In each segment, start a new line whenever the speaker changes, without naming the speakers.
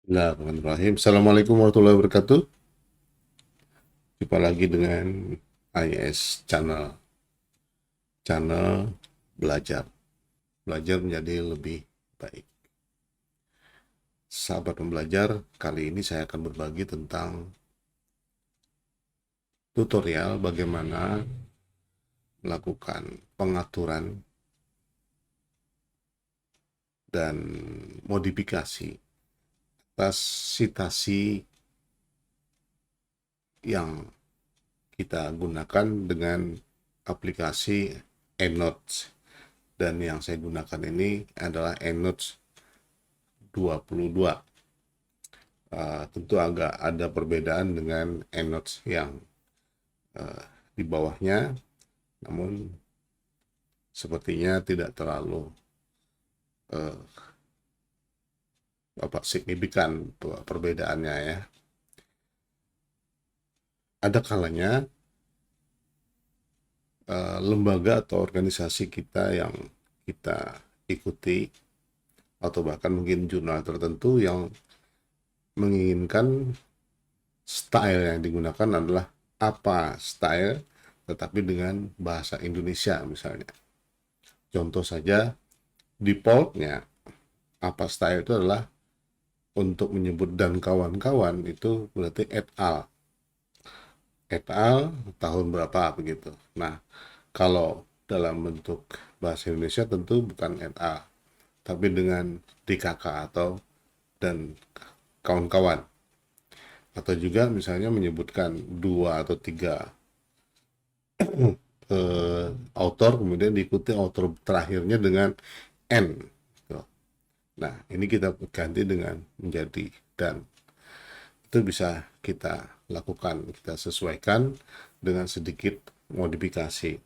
Bismillahirrahmanirrahim. Assalamualaikum warahmatullahi wabarakatuh. Jumpa lagi dengan IS channel belajar. Belajar menjadi lebih baik. Sahabat pembelajar, kali ini saya akan berbagi tentang tutorial bagaimana melakukan pengaturan dan modifikasi atas citasi yang kita gunakan dengan aplikasi EndNote. Dan yang saya gunakan ini adalah EndNote 22. Tentu agak ada perbedaan dengan EndNote yang di bawahnya, namun sepertinya tidak terlalu signifikan perbedaannya ya. Ada kalanya lembaga atau organisasi kita yang kita ikuti atau bahkan mungkin jurnal tertentu yang menginginkan style yang digunakan adalah apa style tetapi dengan bahasa Indonesia misalnya. Contoh saja, defaultnya apa style itu adalah untuk menyebut dan kawan-kawan itu berarti et al. Et al tahun berapa begitu. Nah, kalau dalam bentuk bahasa Indonesia tentu bukan et al, tapi dengan DKK atau dan kawan-kawan. Atau juga misalnya menyebutkan dua atau tiga author, kemudian diikuti author terakhirnya dengan N. Nah, ini kita ganti dengan menjadi dan. Itu bisa kita lakukan, kita sesuaikan dengan sedikit modifikasi.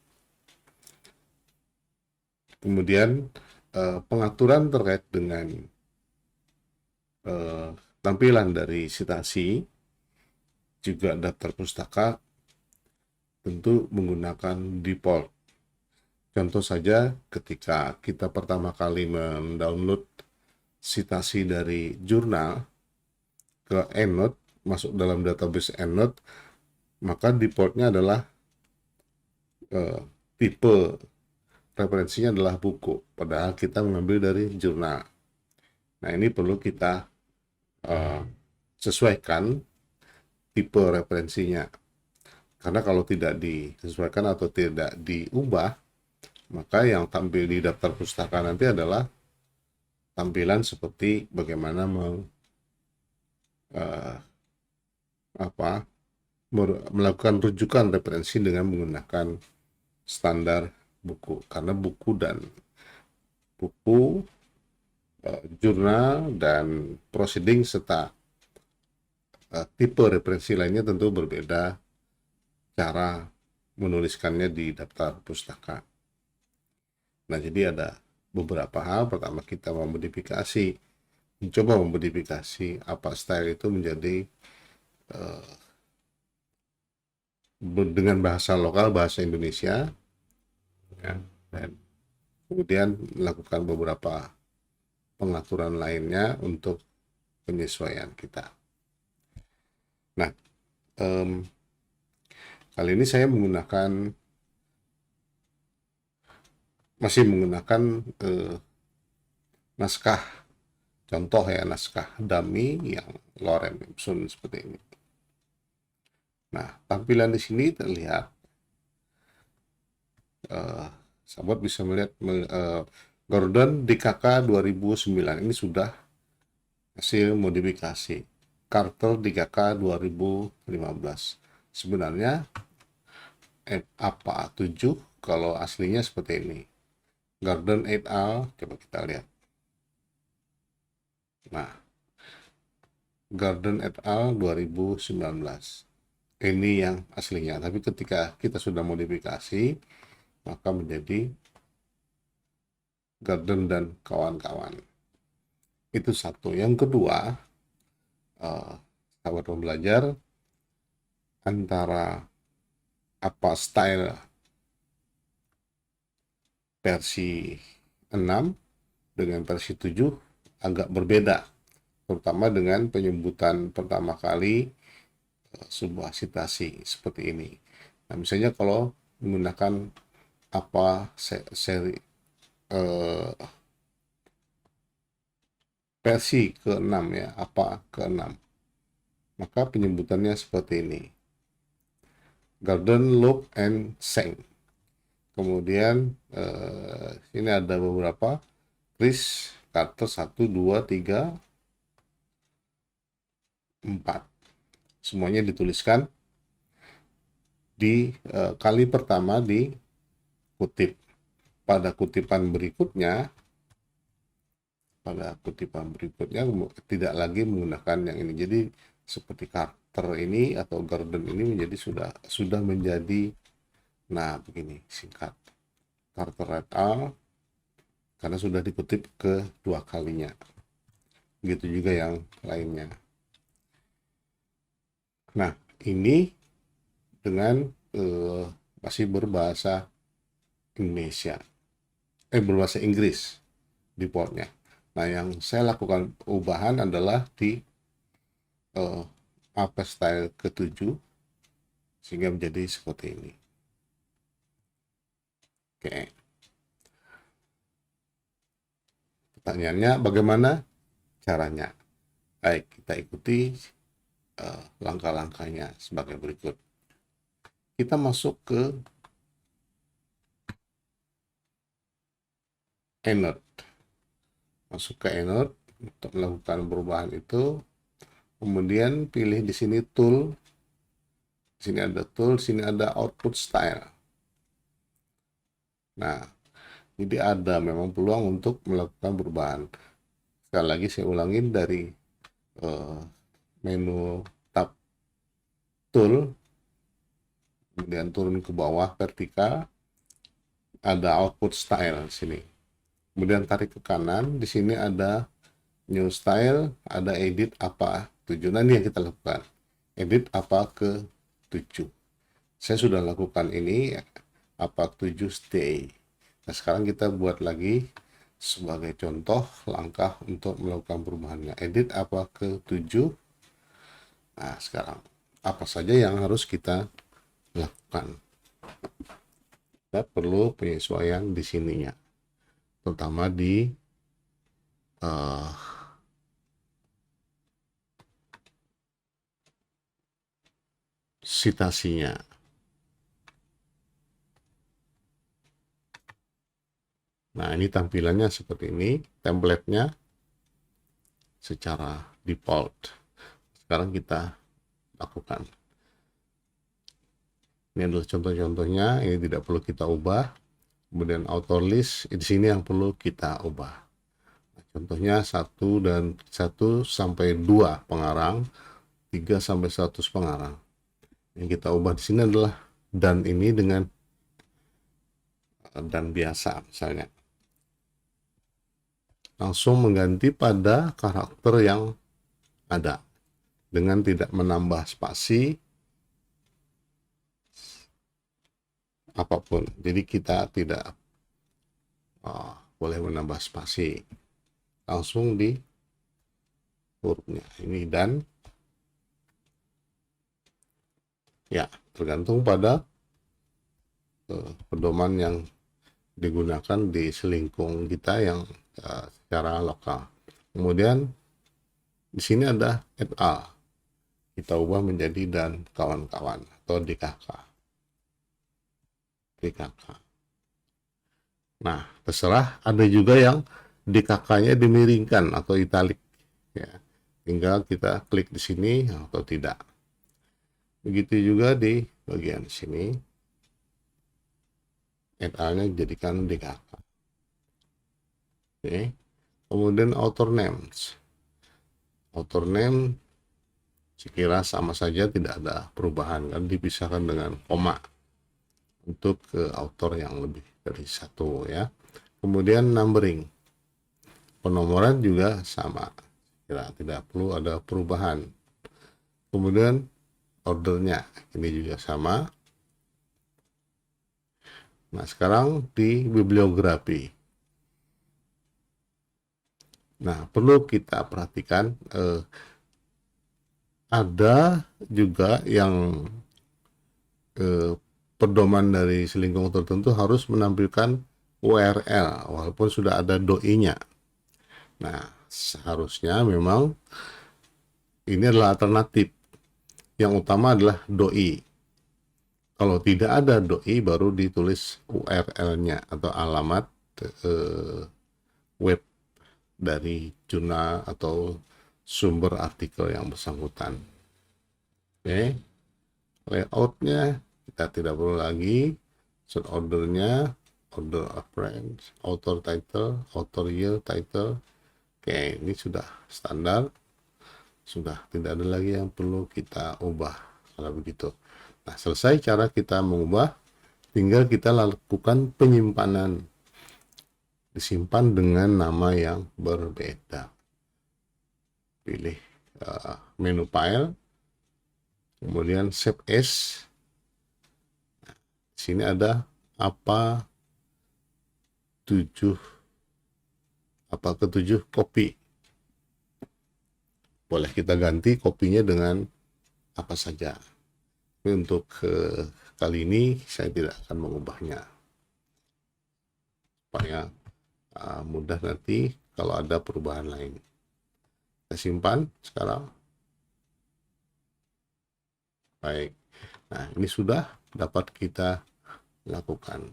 Kemudian pengaturan terkait dengan tampilan dari citasi juga daftar pustaka tentu menggunakan default. Contoh saja ketika kita pertama kali mendownload citasi dari jurnal ke EndNote, masuk dalam database EndNote, maka defaultnya adalah tipe referensinya adalah buku, padahal kita mengambil dari jurnal. Nah, ini perlu kita sesuaikan tipe referensinya. Karena kalau tidak disesuaikan atau tidak diubah, maka yang tampil di daftar pustaka nanti adalah tampilan seperti bagaimana melakukan rujukan referensi dengan menggunakan standar buku. Karena buku dan buku, jurnal, dan proceeding serta tipe referensi lainnya tentu berbeda cara menuliskannya di daftar pustaka. Nah, jadi ada beberapa hal. Pertama, kita mencoba memodifikasi apa style itu menjadi dengan bahasa lokal, bahasa Indonesia, ya, dan kemudian melakukan beberapa pengaturan lainnya untuk penyesuaian kita. Nah, kali ini saya masih menggunakan naskah contoh ya, naskah dummy yang Lorem Ipsum seperti ini. Nah, tampilan di sini terlihat, sahabat bisa melihat Gordon DKK 2009 ini sudah hasil modifikasi. Carter DKK 2015. Sebenarnya apa 7 kalau aslinya seperti ini. Gordon et al. Coba kita lihat. Nah, Gordon et al. 2019. Ini yang aslinya. Tapi ketika kita sudah modifikasi, maka menjadi Gordon dan kawan-kawan. Itu satu. Yang kedua, sahabat pembelajar, antara apa style versi 6 dengan versi 7 agak berbeda. terutama dengan penyebutan pertama kali sebuah citasi seperti ini. Nah, misalnya kalau menggunakan apa seri eh, versi ke-6 ya, apa ke-6, maka penyebutannya seperti ini. Garden, Loop, and Seng. Kemudian ini ada beberapa Chris Carter 1, 2, 3, 4. Semuanya dituliskan di kali pertama dikutip. Pada kutipan berikutnya tidak lagi menggunakan yang ini. Jadi seperti Carter ini atau Garden ini menjadi sudah menjadi, nah begini singkat, Carter et al. Karena sudah dikutip kedua kalinya. Begitu juga yang lainnya. Nah, ini dengan masih berbahasa Indonesia, berbahasa Inggris defaultnya. Nah, yang saya lakukan perubahan adalah di apa style ke-7 sehingga menjadi seperti ini. Oke. Pertanyaannya bagaimana caranya? Baik, kita ikuti langkah-langkahnya sebagai berikut. Kita masuk ke Endnote. Masuk ke Endnote untuk melakukan perubahan itu. Kemudian pilih di sini tool. Di sini ada tool, di sini ada output style. Nah, jadi ada memang peluang untuk melakukan perubahan. Sekali lagi saya ulangin dari menu tab tool, kemudian turun ke bawah vertikal, ada output style di sini. Kemudian tarik ke kanan, di sini ada new style, ada edit apa 7. Nah, ini yang kita lakukan. Edit apa ke 7. Saya sudah lakukan ini apa 7 stay. Nah, sekarang kita buat lagi sebagai contoh langkah untuk melakukan perubahannya. Edit apa ke 7. Nah, sekarang apa saja yang harus kita lakukan? Kita perlu penyesuaian di sininya, terutama di citasinya. Nah, ini tampilannya seperti ini, template-nya secara default. Sekarang kita lakukan. Ini adalah contoh-contohnya, ini tidak perlu kita ubah. Kemudian author list, di sini yang perlu kita ubah. Nah, contohnya 1 sampai 2 pengarang, 3 sampai 100 pengarang. Yang kita ubah di sini adalah dan ini dengan dan biasa misalnya. Langsung mengganti pada karakter yang ada dengan tidak menambah spasi apapun. Jadi kita tidak boleh menambah spasi, langsung di hurufnya ini dan ya tergantung pada pedoman yang digunakan di selingkung kita yang secara lokal. Kemudian di sini ada et al. Kita ubah menjadi dan kawan-kawan atau DKK. Nah, terserah, ada juga yang DKK-nya dimiringkan atau italik ya. Tinggal kita klik di sini atau tidak. Begitu juga di bagian sini. Et al-nya dijadikan DKK. Oke. Kemudian author names. Author name sekira sama saja, tidak ada perubahan, kan dipisahkan dengan koma untuk ke author yang lebih dari satu ya. Kemudian numbering, penomoran juga sama, tidak perlu ada perubahan. Kemudian ordernya ini juga sama. Nah, sekarang di bibliografi. Nah, perlu kita perhatikan ada juga yang eh, pedoman dari selingkuh tertentu harus menampilkan URL walaupun sudah ada doi-nya. Nah, seharusnya memang ini adalah alternatif. Yang utama adalah doi. Kalau tidak ada doi baru ditulis URL-nya atau alamat eh, web dari jurnal atau sumber artikel yang bersangkutan. Oke, layoutnya kita tidak perlu lagi. Set ordernya, order of range, author title, author year title. Oke, ini sudah standar, sudah tidak ada lagi yang perlu kita ubah kalau begitu. Nah, selesai cara kita mengubah, tinggal kita lakukan penyimpanan. Disimpan dengan nama yang berbeda. Pilih menu file, kemudian save as. Di sini ada apa 7 apa ketujuh kopi. Boleh kita ganti kopinya dengan apa saja. Tapi untuk kali ini saya tidak akan mengubahnya supaya mudah nanti kalau ada perubahan lain. Kita simpan sekarang. Baik. Nah, ini sudah dapat kita lakukan.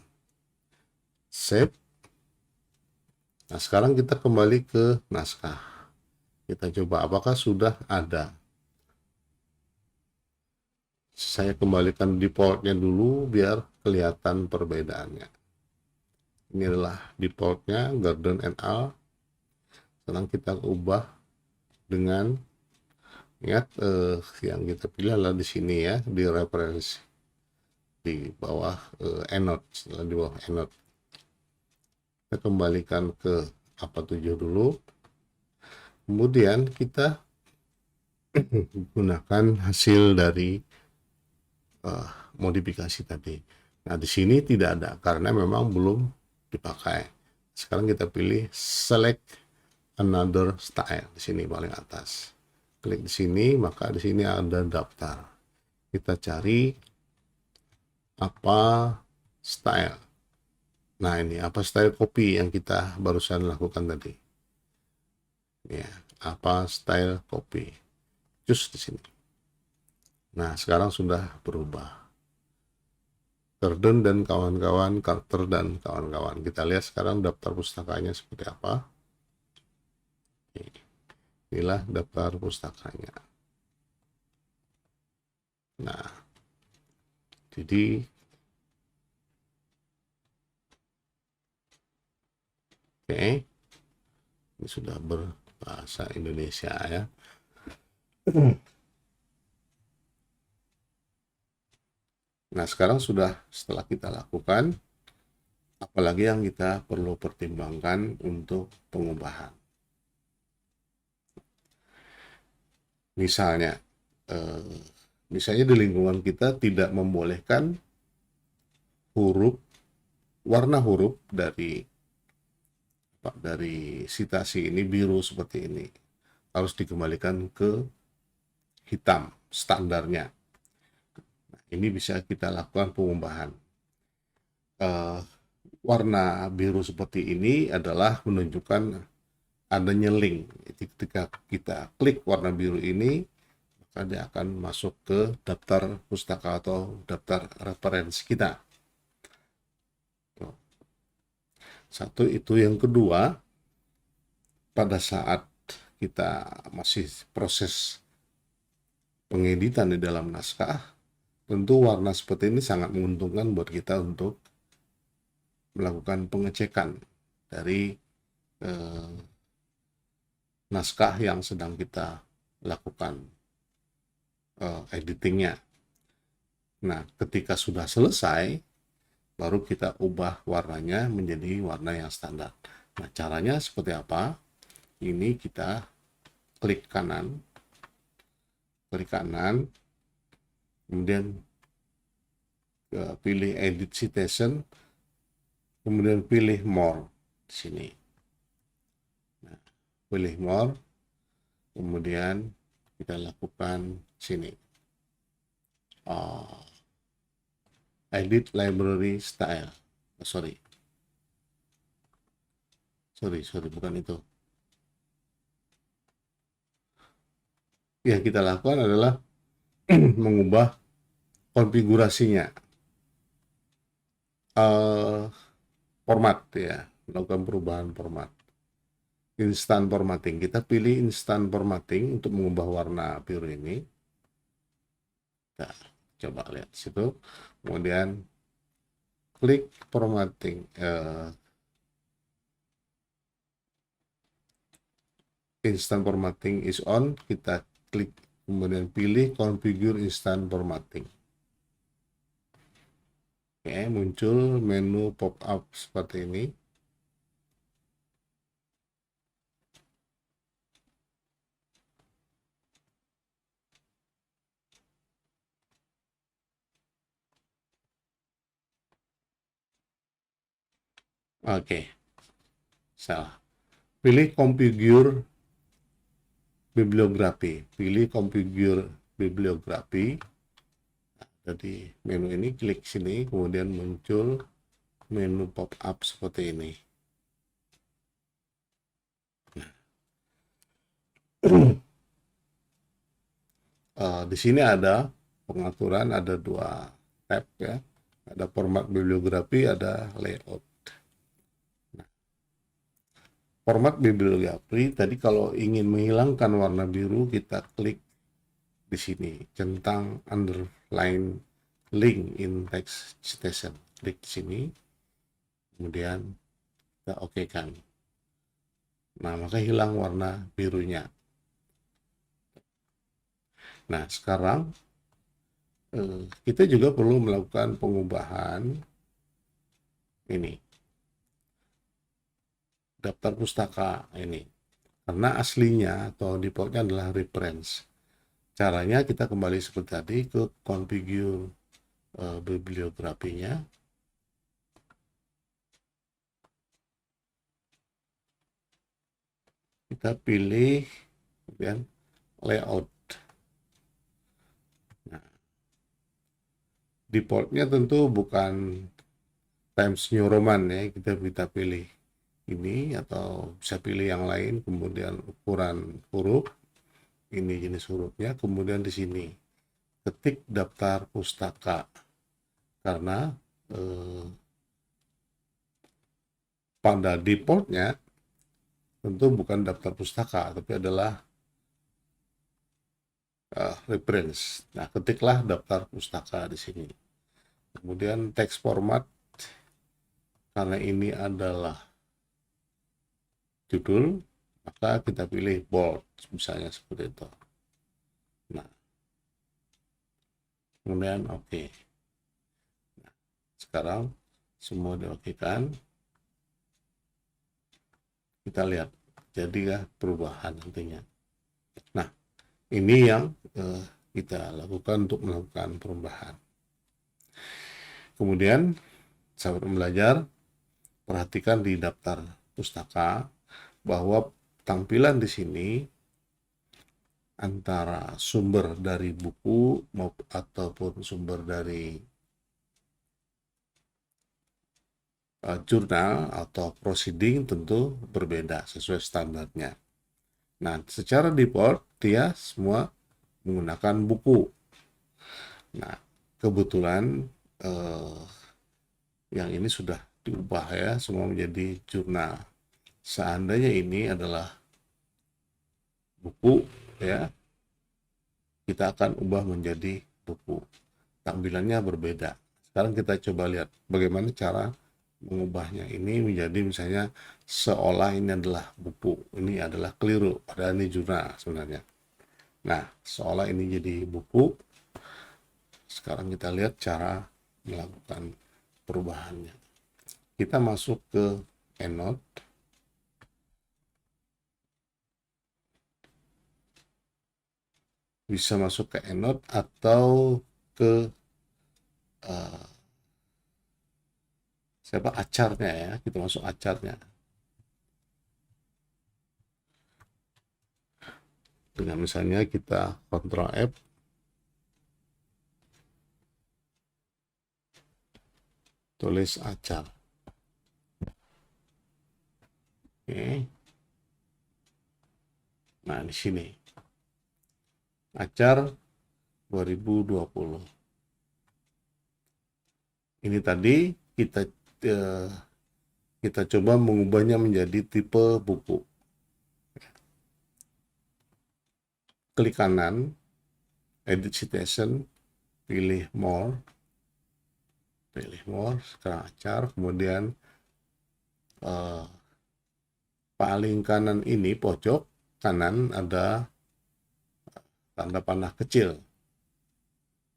Save. Nah, sekarang kita kembali ke naskah. Kita coba apakah sudah ada. Saya kembalikan defaultnya dulu biar kelihatan perbedaannya. Ini adalah defaultnya Garden and All. Sekarang kita ubah dengan ingat yang kita pilih adalah di sini ya, di referensi di bawah EndNote, setelah di bawah EndNote. Kita kembalikan ke apa 7 dulu. Kemudian kita gunakan hasil dari modifikasi tadi. Nah, di sini tidak ada karena memang belum dipakai. Sekarang kita pilih select another style di sini paling atas. Klik di sini, maka di sini ada daftar. Kita cari apa style. Nah, ini apa style copy yang kita barusan lakukan tadi. Ya, apa style copy. Just di sini. Nah, sekarang sudah berubah. Garden dan kawan-kawan, Carter dan kawan-kawan. Kita lihat sekarang daftar pustakanya seperti apa. Inilah daftar pustakanya. Nah, jadi oke, ini sudah berbahasa Indonesia ya. Nah, sekarang setelah kita lakukan, apalagi yang kita perlu pertimbangkan untuk pengubahan. Misalnya, misalnya di lingkungan kita tidak membolehkan warna huruf dari citasi ini biru seperti ini. Harus dikembalikan ke hitam standarnya. Nah, ini bisa kita lakukan pengubahan. Warna biru seperti ini adalah menunjukkan adanya link. Ketika kita klik warna biru ini, maka dia akan masuk ke daftar pustaka atau daftar referensi kita. Satu itu. Yang kedua, pada saat kita masih proses pengeditan di dalam naskah, tentu warna seperti ini sangat menguntungkan buat kita untuk melakukan pengecekan dari naskah yang sedang kita lakukan editingnya. Nah, ketika sudah selesai, baru kita ubah warnanya menjadi warna yang standar. Nah, caranya seperti apa? Ini kita klik kanan, kemudian pilih Edit Citation, kemudian pilih More di sini. Nah, pilih more, kemudian kita lakukan sini uh, edit library style. Sorry, bukan itu. Yang kita lakukan adalah mengubah konfigurasinya, uh, format ya, melakukan perubahan format. Instant formatting, kita pilih instant formatting untuk mengubah warna biru ini. Nah, coba lihat situ, kemudian klik formatting, instant formatting is on, kita klik kemudian pilih configure instant formatting. Oke, muncul menu pop up seperti ini. Oke, salah, pilih configure bibliografi, pilih configure bibliografi. Jadi menu ini klik sini, kemudian muncul menu pop up seperti ini. Di sini ada pengaturan, ada dua tab ya, ada format bibliografi, ada layout. Nah, format bibliografi tadi kalau ingin menghilangkan warna biru, kita klik di sini centang underline link in text citation, klik di sini, kemudian kita oke kan. Nah, maka hilang warna birunya. Nah, sekarang kita juga perlu melakukan pengubahan ini, daftar pustaka ini, karena aslinya atau defaultnya adalah reference. Caranya kita kembali seperti tadi ke configure bibliografinya. Kita pilih kemudian layout. Nah, defaultnya tentu bukan Times New Roman ya, kita pilih ini atau bisa pilih yang lain, kemudian ukuran huruf, ini jenis hurufnya, kemudian di sini ketik daftar pustaka, karena pada defaultnya tentu bukan daftar pustaka tapi adalah reference. Nah, ketiklah daftar pustaka di sini. Kemudian text format, karena ini adalah judul, maka kita pilih bold, misalnya seperti itu. Nah, kemudian oke. Nah, sekarang semua diokekan. Kita lihat jadilah perubahan nantinya. Nah, ini yang kita lakukan untuk melakukan perubahan. Kemudian sahabat pembelajar, perhatikan di daftar pustaka bahwa tampilan di sini antara sumber dari buku ataupun sumber dari jurnal atau proceeding tentu berbeda sesuai standarnya. Nah, secara default dia semua menggunakan buku. Nah, kebetulan yang ini sudah diubah ya, semua menjadi jurnal. Seandainya ini adalah buku ya, kita akan ubah menjadi buku. Tampilannya berbeda. Sekarang kita coba lihat bagaimana cara mengubahnya ini menjadi misalnya seolah ini adalah buku, ini adalah keliru, padahal ini jurnal sebenarnya. Nah, seolah ini jadi buku. Sekarang kita lihat cara melakukan perubahannya. Kita masuk ke EndNote. Bisa masuk ke EndNote atau ke acarnya ya, kita masuk acarnya. dengan misalnya kita Ctrl F, tulis acar. Oke. Nah, di sini acar 2020. Ini tadi eh, kita coba mengubahnya menjadi tipe buku. Klik kanan, edit citation, pilih more, sekarang acar, kemudian paling kanan ini pojok kanan ada tanda panah kecil.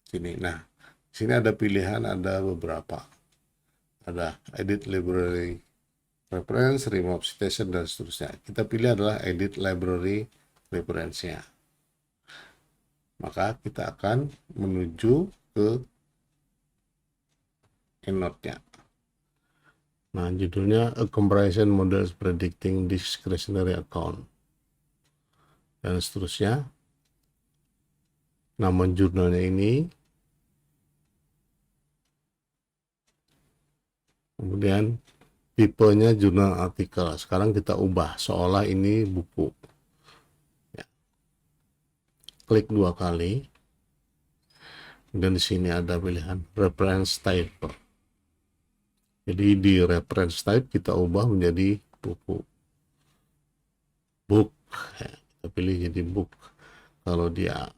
Sini. Nah, sini ada pilihan, ada beberapa. Ada edit library reference, remove citation, dan seterusnya. Kita pilih adalah edit library reference-nya. Maka kita akan menuju ke EndNote-nya. Nah, judulnya A Comparison Models Predicting Discretionary Account. Dan seterusnya. Nama jurnalnya ini. Kemudian tipenya jurnal artikel. Sekarang kita ubah seolah ini buku. Ya. Klik 2 kali. Dan di sini ada pilihan reference type. Jadi di reference type kita ubah menjadi buku. Book. Ya, kita pilih jadi book. Kalau dia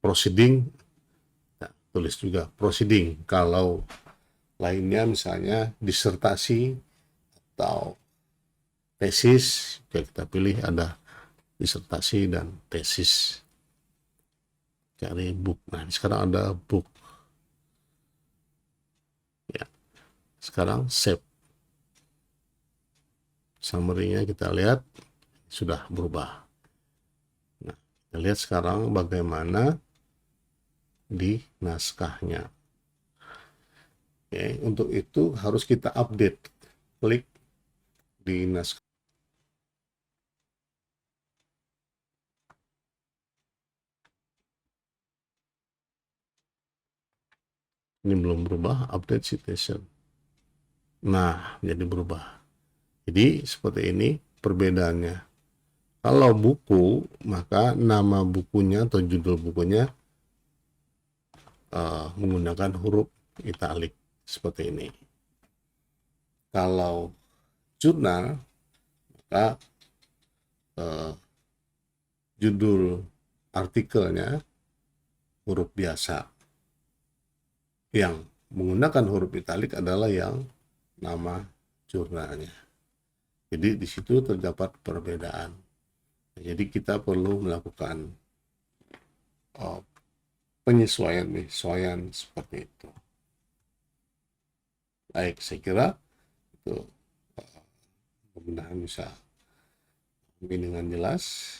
proceeding, ya, tulis juga proceeding. Kalau lainnya misalnya disertasi atau tesis, ya kita pilih ada disertasi dan tesis. Cari book. Nah, sekarang ada book. Ya. Sekarang save. Summary-nya kita lihat sudah berubah. Nah, kita lihat sekarang bagaimana di naskahnya. Oke, untuk itu harus kita update. Klik di naskah. Ini belum berubah, update citation. Nah, jadi berubah. Jadi seperti ini perbedaannya. Kalau buku, maka nama bukunya atau judul bukunya menggunakan huruf italik seperti ini. Kalau jurnal, maka judul artikelnya huruf biasa. Yang menggunakan huruf italik adalah yang nama jurnalnya. Jadi di situ terdapat perbedaan. Jadi kita perlu melakukan penyesuaian seperti itu. Baik, saya kira itu mudah-mudahan bisa dengan jelas.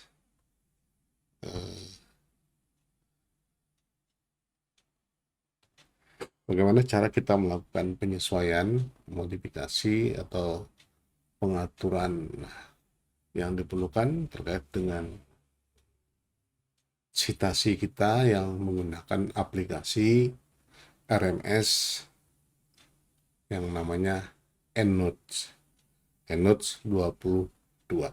Bagaimana cara kita melakukan penyesuaian, modifikasi, atau pengaturan yang diperlukan terkait dengan citasi kita yang menggunakan aplikasi RMS yang namanya EndNote. EndNote 22.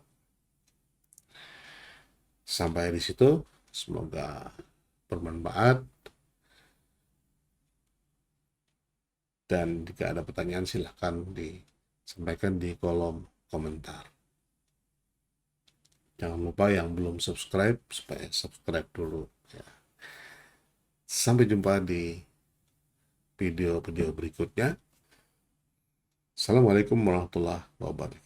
Sampai di situ, semoga bermanfaat. Dan jika ada pertanyaan silahkan disampaikan di kolom komentar. Jangan lupa yang belum subscribe supaya subscribe dulu. Ya. Sampai jumpa di video-video berikutnya. Assalamualaikum warahmatullahi wabarakatuh.